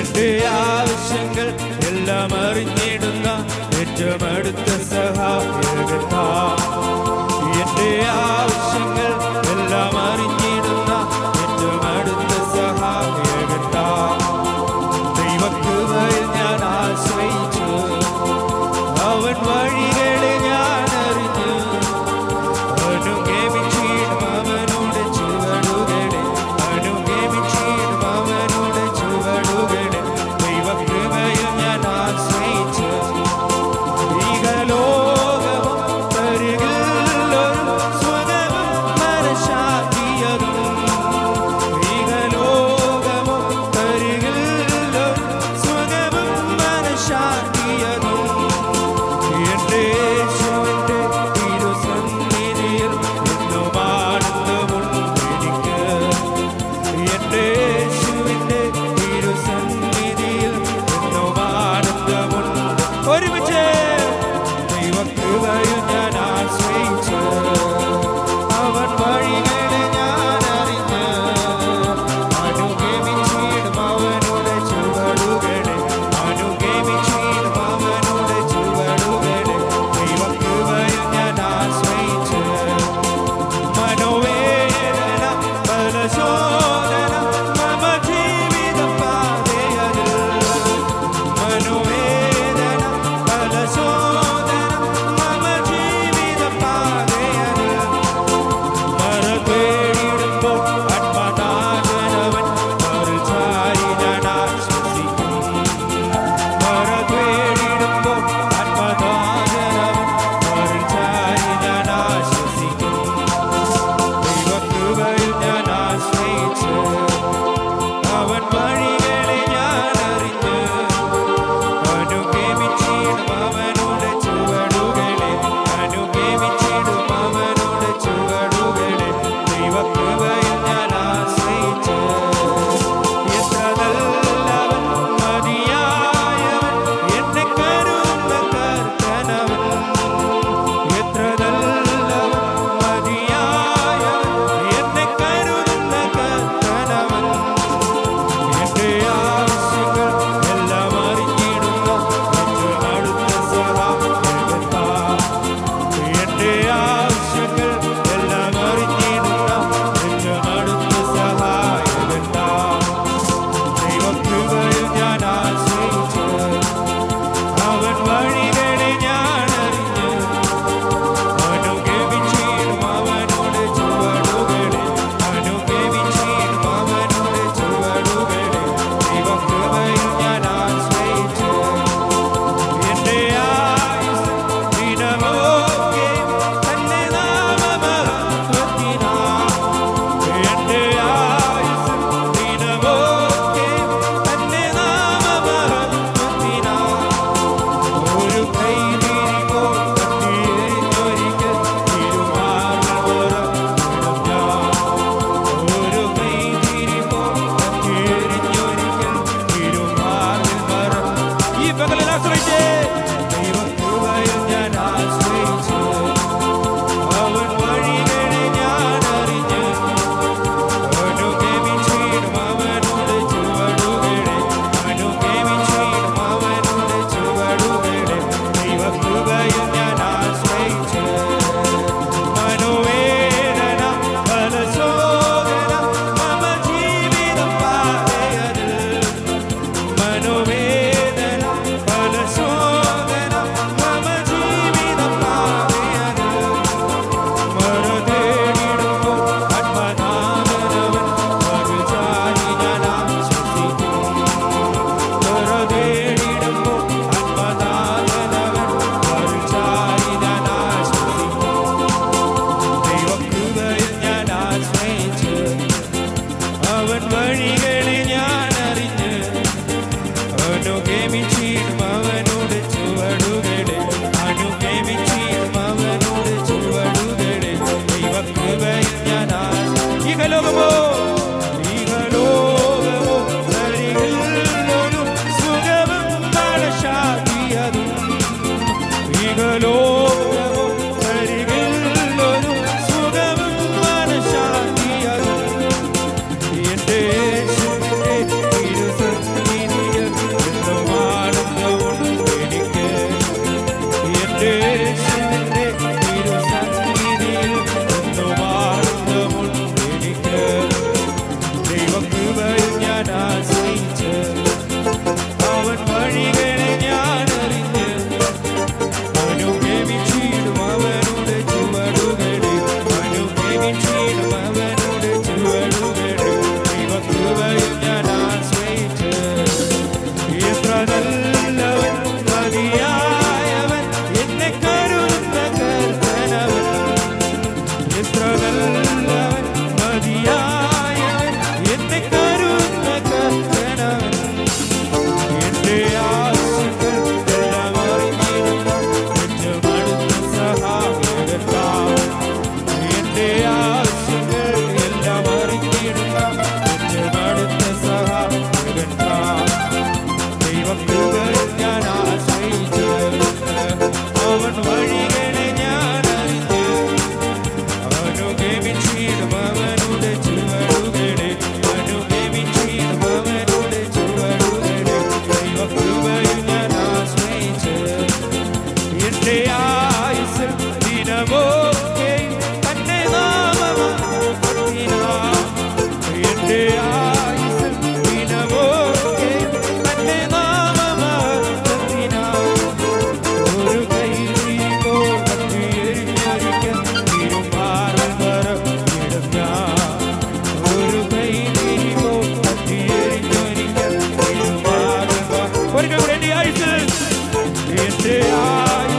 എന്റെ ആവശ്യങ്ങൾ എല്ലാം അറിഞ്ഞിടുന്ന ഏറ്റവും അടുത്ത സഹായകനാ. എന്റെ ആവശ്യങ്ങൾ എല്ലാം അറിഞ്ഞിടുന്ന ഏറ്റവും അടുത്ത സഹായകനാ. ദൈവകൃപയിൽ ഞാൻ ആശ്രയിച്ചു, അവൻ വഴികളെ ഞാൻ അറിഞ്ഞു. അനുഗമിച്ചിടും അവനുടെ ചുവടുകളെ, അനുഗമിച്ചിടും അവനുടെ ചുവടുകളെ. ദൈവകൃപയിൽ ഞാൻ ആശ്രയിച്ചു. ഈഹലോകവും തരികില്ലൊരു സുഖവും മനഃശാന്തിയതും. ഈഹലോകവും തരികില്ലൊരു സുഖവും മനഃശാന്തിയതും. എന്റെ യേശുവിന്റെ തിരുസന്നിധിയിൽ എന്നും ആനന്ദമുണ്ട് എനിക്ക്. എന്റെ യേശുവിന്റെ തിരുസന്നിധിയിൽ എന്നും ആനന്ദമുണ്ട്. ഒരുമിച്ച് ദൈവകൃപയിൽ ഞാൻ ആശ്രയിച്ചു, അവൻ വഴികളെ ഞാൻ അറിഞ്ഞ്. അനുഗമിച്ചിടും അവനുടെ ചുവടുകളെ, അനുഗമിച്ചിടും അവനുടെ ചുവടുകളെ. ദൈവകൃപയിൽ ഞാൻ ആശ്രയിച്ചു. മനോവേദന ബലശോധന മമ ജീവിത പാതയതിൽ. മനോവേദന ബലശോധന മമ ജീവിത പാതയതിൽ. മറതേടിടുമ്പോൾ ആത്മനാഥനവൻ മറുചാരി ഞാൻ ആശ്വസിക്കും. മറതേടിടുമ്പോൾ ആത്മനാഥനവൻ മറുചാരി ഞാൻ ആശ്വസിക്കും. ദൈവകൃപയിൽ ഞാൻ ആശ്രയിച്ചു, അവൻ വഴികളെ ഞാൻ അറിഞ്ഞു. അനുഗമിച്ചിടും അവനുടെ ചുവടുകളെ, അനുഗമിച്ചിടും അവനുടെ ചുവടുകളെ. ദൈവകൃപയിൽ ഞാൻ ആശ്രയിച്ചു. എത്ര നല്ലവൻ, മതിയായവൻ, എന്നെ കരുതുന്ന കർത്തനവൻ. എത്ര നല്ലവൻ, മതിയായവൻ, എന്നെ കരുതുന്ന കർത്തനവൻ. എന്റെ ആവശ്യങ്ങൾ എല്ലാം അറിഞ്ഞിടുന്ന ഏറ്റവും അടുത്ത സഹായകനാ. എന്റെ ആവശ്യങ്ങൾ എല്ലാം അറിഞ്ഞിടുന്ന ഏറ്റവും അടുത്ത സഹായകനാ. ദൈവകൃപയിൽ ഞാൻ ആശ്രയിച്ചു, അവൻ വഴികളെ ഞാൻ അറിഞ്ഞു. അനുഗമിച്ചിടും അവനുടെ ചുവടുകളെ, അനുഗമിച്ചിടും അവനുടെ ചുവടുകളെ. ദൈവകൃപയിൽ ഞാൻ ആശ്രയിച്ചു. എന്റെ ആയുസ്സ് ദിനമൊക്കെയും തന്റെ നാമമഹത്വത്തിനാ. എന്റെ ആയുസ്സ് ദിനമൊക്കെയും തന്റെ നാമമഹത്വത്തിനാ. ഒരു കൈതിരിപ്പോൾ കത്തിയെരിഞ്ഞൊരിക്കൽ തിരുമാർഗം ഞാൻ. ഒരു കൈതിരിപ്പോൾ കത്തിയെരിഞ്ഞൊരിക്കൽ തിരുമാർഗം. ഈ പകലിൽ ആശ്രയിച്ചേ. ദൈവകൃപയിൽ ഞാൻ ആശ്രയിച്ചു, അവൻ വഴികളെ ഞാൻ അറിഞ്ഞു. അനുഗമിച്ചിടും അവനുടെ ചുവടുകളെ, അനുഗമിച്ചിടും അവനുടെ ചുവടുകളെ. ദൈവകൃപയിൽ ഞാൻ ആശ്രയിച്ചു. മനോവേദന ബലശോധന മമ ജീവിത പാതയതിൽ. മനോവേദന ബലശോധന മമ ജീവിത പാതയതിൽ. മറതേടിടുമ്പോൾ ആത്മനാഥനവൻ മറുചാരി ഞാൻ ആശ്വസിക്കും. മറതേടിടുമ്പോൾ ആത്മനാഥനവൻ മറുചാരി ഞാൻ ആശ്വസിക്കും. ദൈവകൃപയിൽ ഞാൻ ആശ്രയിച്ചു, അവൻ വഴികളെ ഞാൻ അറിഞ്ഞു. അനുഗമിച്ചിടും അവനുടെ ചുവടുകളെ, അനുഗമിച്ചിടും അവനുടെ ചുവടുകളെ. ദൈവകൃപയിൽ ഞാൻ ഈഹലോകമോ ഈഹലോകമോ തരികില്ലൊരു സുഖവും മനഃശാന്തിയതും. ഈഹലോകമോ തരികില്ലൊരു സുഖവും മനഃശാന്തിയതും. എന്റെ യേശുവിന്റെ തിരുസന്നിധിയിൽ ജീസസ് എന്റെ ആയുസ്സിൻ